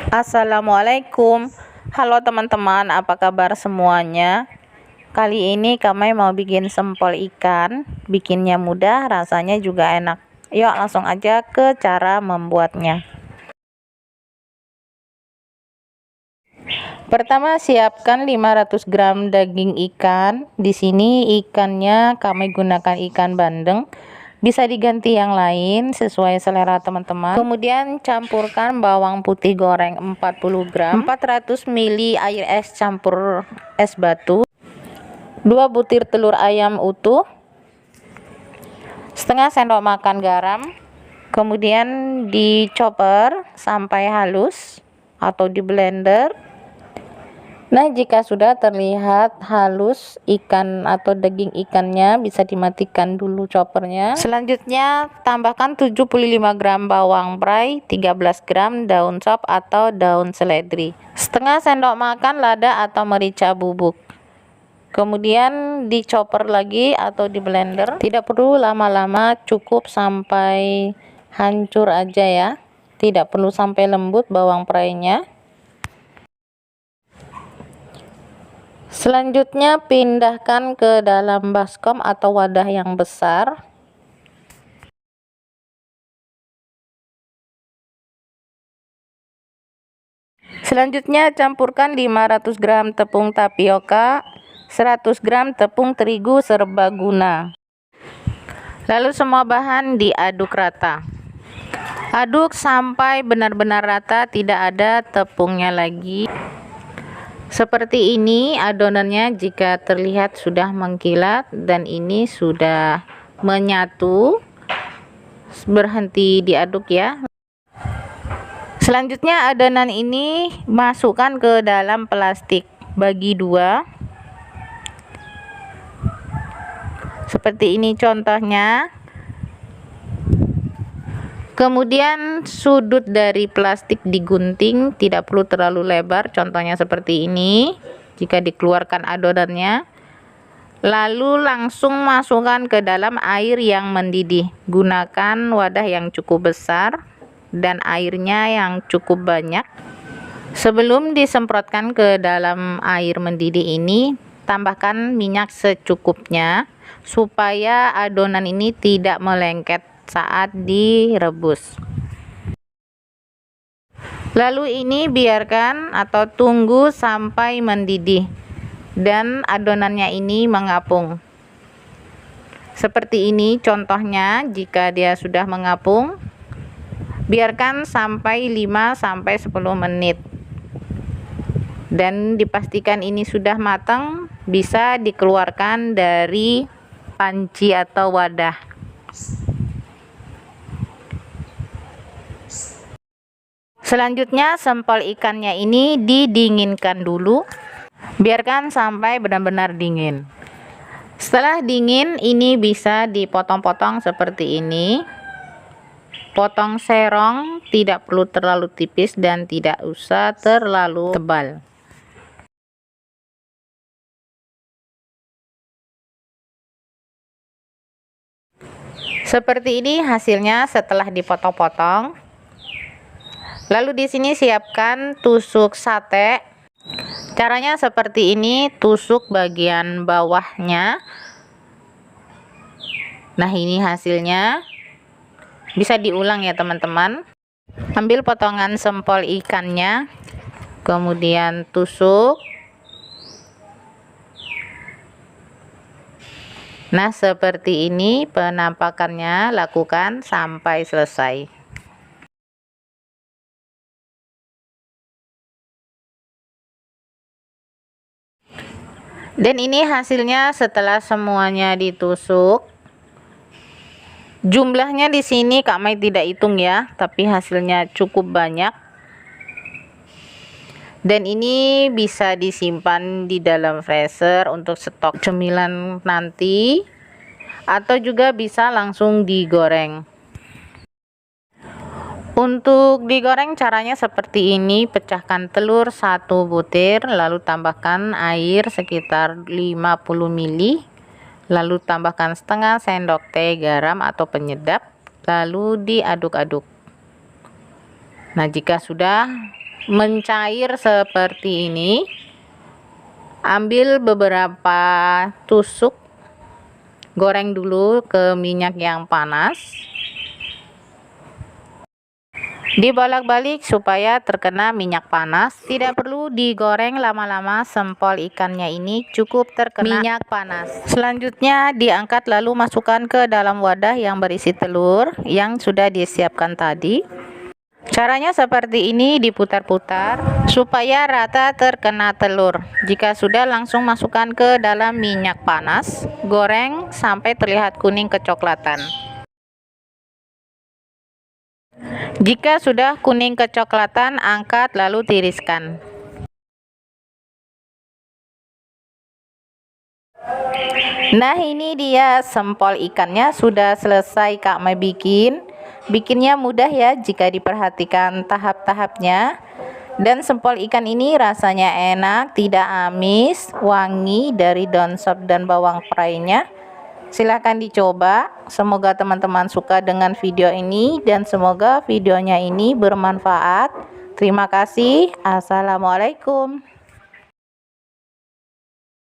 Assalamualaikum. Halo teman-teman, apa kabar semuanya? Kali ini kami mau bikin sempol ikan. Bikinnya mudah, rasanya juga enak. Yuk langsung aja ke cara membuatnya. Pertama, siapkan 500 gram daging ikan. Di sini ikannya kami gunakan ikan bandeng. Bisa diganti yang lain sesuai selera teman-teman. Kemudian campurkan bawang putih goreng 40 gram, 400 ml air es campur es batu, 2 butir telur ayam utuh, setengah sendok makan garam. Kemudian dichopper sampai halus atau di blender. Nah, jika sudah terlihat halus ikan atau daging ikannya, bisa dimatikan dulu choppernya. Selanjutnya, tambahkan 75 gram bawang bombay, 13 gram daun sop atau daun seledri, setengah sendok makan lada atau merica bubuk. Kemudian dichopper lagi atau di blender. Tidak perlu lama-lama, cukup sampai hancur aja ya. Tidak perlu sampai lembut bawang bombay-nya. Selanjutnya pindahkan ke dalam baskom atau wadah yang besar. Selanjutnya campurkan 500 gram tepung tapioka, 100 gram tepung terigu serbaguna. Lalu semua bahan diaduk rata. Aduk sampai benar-benar rata, tidak ada tepungnya lagi. Seperti ini adonannya jika terlihat sudah mengkilat dan ini sudah menyatu. Berhenti diaduk ya. Selanjutnya adonan ini masukkan ke dalam plastik, bagi dua. Seperti ini contohnya. Kemudian sudut dari plastik digunting, tidak perlu terlalu lebar, contohnya seperti ini. Jika dikeluarkan adonannya, lalu langsung masukkan ke dalam air yang mendidih. Gunakan wadah yang cukup besar dan airnya yang cukup banyak. Sebelum disemprotkan ke dalam air mendidih ini, tambahkan minyak secukupnya supaya adonan ini tidak melengket saat direbus. Lalu ini biarkan atau tunggu sampai mendidih dan adonannya ini mengapung. Seperti ini contohnya. Jika dia sudah mengapung, biarkan sampai 5-10 menit dan dipastikan ini sudah matang. Bisa dikeluarkan dari panci atau wadah. Selanjutnya sempol ikannya ini didinginkan dulu, biarkan sampai benar-benar dingin. Setelah dingin ini bisa dipotong-potong seperti ini. Potong serong, tidak perlu terlalu tipis dan tidak usah terlalu tebal. Seperti ini hasilnya setelah dipotong-potong. Lalu di sini siapkan tusuk sate. Caranya seperti ini, tusuk bagian bawahnya. Nah, ini hasilnya. Bisa diulang ya teman-teman. Ambil potongan sempol ikannya, kemudian tusuk. Nah, seperti ini penampakannya, lakukan sampai selesai. Dan ini hasilnya setelah semuanya ditusuk. Jumlahnya di sini Kak Mai tidak hitung ya, tapi hasilnya cukup banyak. Dan ini bisa disimpan di dalam freezer untuk stok cemilan nanti, atau juga bisa langsung digoreng. Untuk digoreng caranya seperti ini. Pecahkan telur 1 butir, lalu tambahkan air sekitar 50 ml, lalu tambahkan setengah sendok teh garam atau penyedap, lalu diaduk-aduk. Nah, jika sudah mencair seperti ini, ambil beberapa tusuk, goreng dulu ke minyak yang panas. Dibolak-balik supaya terkena minyak panas. Tidak perlu digoreng lama-lama, sempol ikannya ini cukup terkena minyak panas. Selanjutnya diangkat lalu masukkan ke dalam wadah yang berisi telur yang sudah disiapkan tadi. Caranya seperti ini, diputar-putar supaya rata terkena telur. Jika sudah, langsung masukkan ke dalam minyak panas, goreng sampai terlihat kuning kecoklatan. Jika sudah kuning kecoklatan, angkat lalu tiriskan. Nah, ini dia sempol ikannya sudah selesai Kak Mai bikin. Bikinnya mudah ya jika diperhatikan tahap-tahapnya. Dan sempol ikan ini rasanya enak, tidak amis, wangi dari daun sop dan bawang prainya. Silahkan dicoba. Semoga teman-teman suka dengan video ini dan semoga videonya ini bermanfaat. Terima kasih. Assalamualaikum.